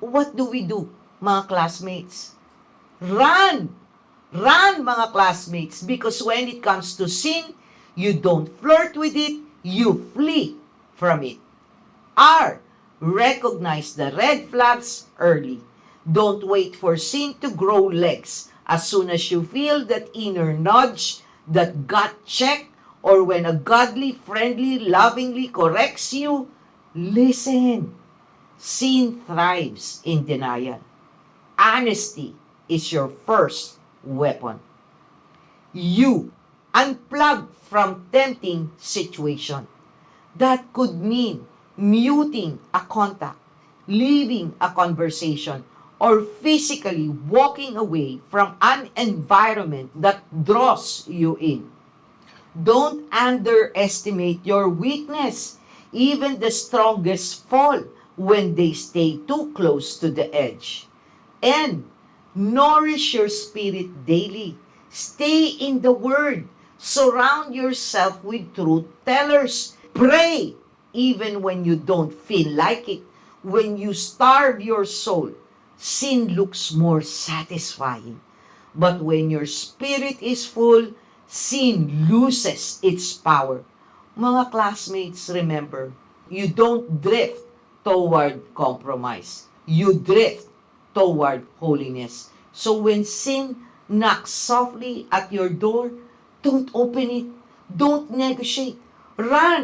what do, mga classmates? Run! Run, mga classmates, because when it comes to sin, you don't flirt with it, you flee from it. R. Recognize the red flags early. Don't wait for sin to grow legs. As soon as you feel that inner nudge, that gut check, or when a godly, friendly, lovingly corrects you, listen. Sin thrives in denial. Honesty is your first weapon. You unplug from tempting situation. That could mean muting a contact, leaving a conversation, or physically walking away from an environment that draws you in. Don't underestimate your weakness. Even the strongest fall when they stay too close to the edge. And nourish your spirit daily. Stay in the Word. Surround yourself with truth tellers. Pray even when you don't feel like it. When you starve your soul, sin looks more satisfying. But when your spirit is full, sin loses its power. Mga classmates, remember, you don't drift toward compromise. You drift toward holiness. So when sin knocks softly at your door, don't open it. Don't negotiate. Run